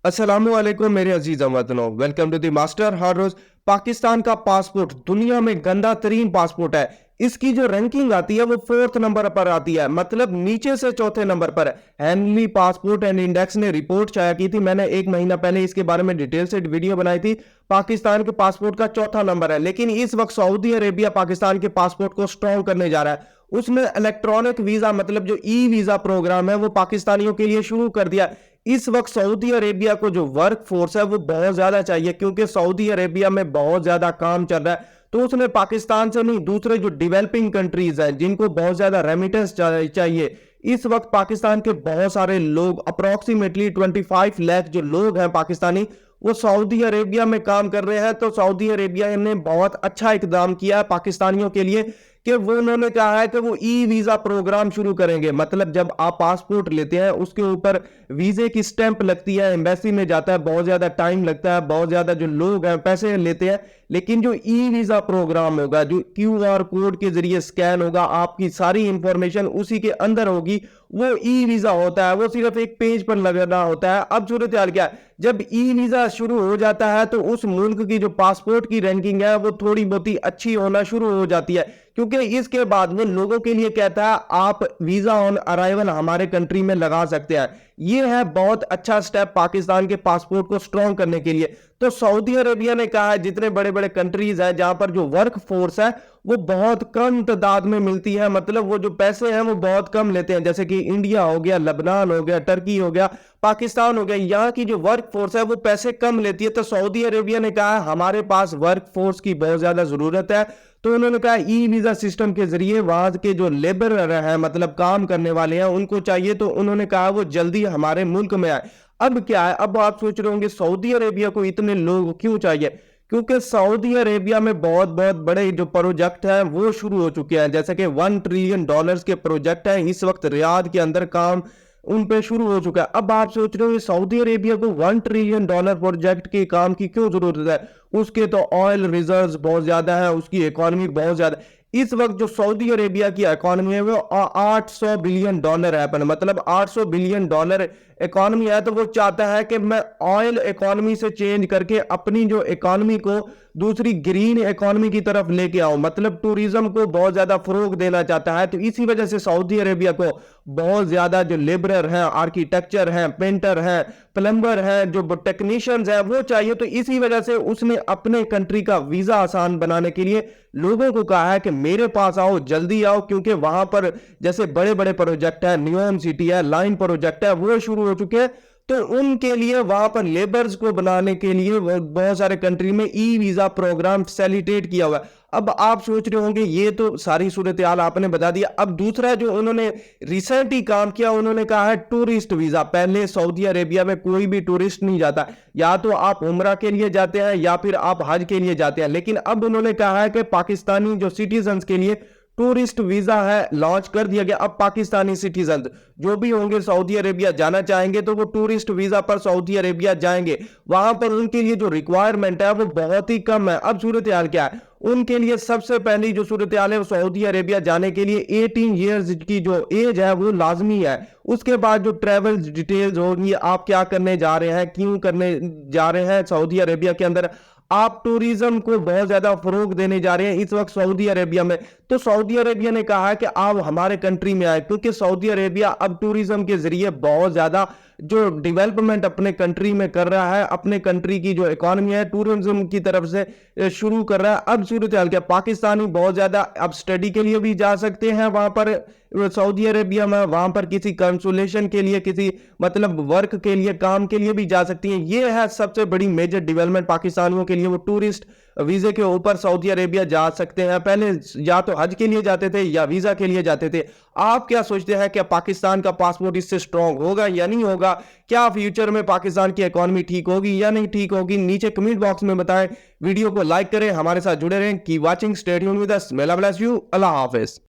अस्सलामुअलैकुम मेरे अजीज वतनों, welcome to the master. हर रोज पाकिस्तान का पासपोर्ट दुनिया में गंदा तरीन पासपोर्ट है। इसकी जो रैंकिंग आती है वो 4th नंबर पर आती है, मतलब नीचे से चौथे नंबर पर। हेनली पासपोर्ट एंड इंडेक्स ने रिपोर्ट शाया की थी, मैंने एक महीना पहले इसके बारे में डिटेल से वीडियो बनाई थी। पाकिस्तान के पासपोर्ट का चौथा नंबर है, लेकिन इस वक्त सऊदी अरेबिया पाकिस्तान के पासपोर्ट को स्ट्रॉन्ग करने जा रहा है। उसने इलेक्ट्रॉनिक वीजा, मतलब जो ई वीजा प्रोग्राम है, वो पाकिस्तानियों के लिए शुरू कर दिया। इस वक्त सऊदी अरेबिया को जो वर्क फोर्स है वो बहुत ज्यादा चाहिए, क्योंकि सऊदी अरेबिया में बहुत ज्यादा काम चल रहा है। तो उसने पाकिस्तान से नहीं, दूसरे जो डेवलपिंग कंट्रीज हैं जिनको बहुत ज्यादा रेमिटेंस चाहिए, इस वक्त पाकिस्तान के बहुत सारे लोग, अप्रोक्सीमेटली 25 लाख जो लोग हैं पाकिस्तानी, वो सऊदी अरेबिया में काम कर रहे हैं। तो सऊदी अरेबिया ने बहुत अच्छा इकदाम किया है पाकिस्तानियों के लिए कि वो, उन्होंने कहा है कि वो ई वीजा प्रोग्राम शुरू करेंगे। मतलब जब आप पासपोर्ट लेते हैं उसके ऊपर वीजे की स्टैंप लगती है, एम्बेसी में जाता है, बहुत ज्यादा टाइम लगता है, बहुत ज्यादा जो लोग हैं पैसे लेते हैं। लेकिन जो ई वीजा प्रोग्राम होगा, जो QR कोड के जरिए स्कैन होगा, आपकी सारी इंफॉर्मेशन उसी के अंदर होगी, वो ई वीजा होता है। वो सिर्फ एक पेज पर लगना होता है। अब सूरत हाल क्या है, जब ई वीजा शुरू हो जाता है तो उस मुल्क की जो पासपोर्ट की रैंकिंग है वो थोड़ी बहुत ही अच्छी होना शुरू हो जाती है, क्योंकि इसके बाद वो लोगों के लिए कहता है आप वीजा ऑन अराइवल हमारे कंट्री में लगा सकते हैं। ये है बहुत अच्छा स्टेप पाकिस्तान के पासपोर्ट को स्ट्रॉन्ग करने के लिए। तो सऊदी अरेबिया ने कहा है जितने बड़े बड़े कंट्रीज हैं जहां पर जो वर्क फोर्स है वो बहुत कम तादाद में मिलती है, मतलब वो जो पैसे हैं वो बहुत कम लेते हैं, जैसे कि इंडिया हो गया, लेबनान हो गया, टर्की हो गया, पाकिस्तान हो गया, यहाँ की जो वर्क फोर्स है वो पैसे कम लेती है। तो सऊदी अरेबिया ने कहा हमारे पास वर्क फोर्स की बहुत ज्यादा जरूरत है। तो उन्होंने कहा ई वीजा सिस्टम के जरिए वहां के जो लेबर हैं, मतलब काम करने वाले हैं, उनको चाहिए। तो उन्होंने कहा वो जल्दी हमारे मुल्क में आए। अब क्या है, अब आप सोच रहे होंगे सऊदी अरेबिया को इतने लोग क्यों चाहिए, क्योंकि सऊदी अरेबिया में बहुत बहुत बड़े जो प्रोजेक्ट हैं वो शुरू हो चुके हैं, जैसे कि $1 ट्रिलियन के प्रोजेक्ट हैं इस वक्त रियाद के अंदर काम उन पे शुरू हो चुका है। अब आप सोच रहे हो सऊदी अरेबिया को $1 ट्रिलियन प्रोजेक्ट के काम की क्यों जरूरत है। उसके तो ऑयल रिजर्व्स बहुत ज्यादा है, उसकी इकोनॉमी बहुत ज्यादा। इस वक्त जो सऊदी अरेबिया की इकोनॉमी है वो $800 बिलियन है, मतलब $800 बिलियन इकोनॉमी है। तो वो चाहता है कि मैं ऑयल इकोनॉमी से चेंज करके अपनी जो इकोनॉमी को दूसरी ग्रीन इकोनॉमी की तरफ लेके आओ, मतलब टूरिज्म को बहुत ज्यादा फरोग देना चाहता है। तो इसी वजह से सऊदी अरेबिया को बहुत ज्यादा जो लेबरर हैं, आर्किटेक्चर हैं, पेंटर हैं, प्लम्बर हैं, जो टेक्नीशियंस हैं, वो चाहिए। तो इसी वजह से उसने अपने कंट्री का वीजा आसान बनाने के लिए लोगों को कहा है कि मेरे पास आओ, जल्दी आओ, क्योंकि वहां पर जैसे बड़े बड़े प्रोजेक्ट है, न्यूयॉर्क सिटी है, लाइन प्रोजेक्ट है, वो शुरू हो चुके हैं। तो उनके लिए वहां पर लेबर्स को बनाने के लिए बहुत सारे कंट्री में ई वीजा प्रोग्राम फैसिलिटेट किया हुआ है। अब आप सोच रहे होंगे ये तो सारी सूरत हाल आपने बता दिया। अब दूसरा जो उन्होंने रिसेंट ही काम किया, उन्होंने कहा है टूरिस्ट वीजा। पहले सऊदी अरेबिया में कोई भी टूरिस्ट नहीं जाता, या तो आप उम्रा के लिए जाते हैं या फिर आप हज के लिए जाते हैं। लेकिन अब उन्होंने कहा है कि पाकिस्तानी जो सिटीजन के लिए टूरिस्ट वीजा है लॉन्च कर दिया गया। अब पाकिस्तानी सिटीजन जो भी होंगे सऊदी अरेबिया जाना चाहेंगे तो वो टूरिस्ट वीजा पर सऊदी अरेबिया जाएंगे। वहां पर उनके लिए जो रिक्वायरमेंट है वो बहुत ही कम है। अब सूरत हाल क्या है, उनके लिए सबसे पहली जो सूरत हाल है, सऊदी अरेबिया जाने के लिए 18 ईयर्स की जो एज है वो लाजमी है। उसके बाद जो ट्रेवल डिटेल्स होगी, आप क्या करने जा रहे हैं, क्यों करने जा रहे हैं सऊदी अरेबिया के अंदर, आप टूरिज्म को बहुत ज्यादा फरोग देने जा रहे हैं इस वक्त सऊदी अरेबिया में। तो सऊदी अरेबिया ने कहा है कि आप हमारे कंट्री में आए, क्योंकि सऊदी अरेबिया अब टूरिज्म के जरिए बहुत ज्यादा जो डेवलपमेंट अपने कंट्री में कर रहा है, अपने कंट्री की जो इकोनॉमी है टूरिज्म की तरफ से शुरू कर रहा है। अब सूरत हाल क्या, पाकिस्तानी बहुत ज्यादा अब स्टडी के लिए भी जा सकते हैं वहां पर सऊदी अरेबिया में, वहां पर किसी कंसुलेशन के लिए, किसी मतलब वर्क के लिए, काम के लिए भी जा सकती हैं। ये है सबसे बड़ी मेजर डेवलपमेंट पाकिस्तानियों के लिए, वो टूरिस्ट वीजे के ऊपर सऊदी अरेबिया जा सकते हैं। पहले या तो हज के लिए जाते थे या वीजा के लिए जाते थे। आप क्या सोचते हैं, क्या पाकिस्तान का पासपोर्ट इससे स्ट्रांग होगा या नहीं होगा? क्या फ्यूचर में पाकिस्तान की इकोनॉमी ठीक होगी या नहीं ठीक होगी? नीचे कमेंट बॉक्स में बताएं। वीडियो को लाइक करें, हमारे साथ जुड़े रहें। Keep watching, stay tuned with us. may Allah bless you। Allah Hafiz.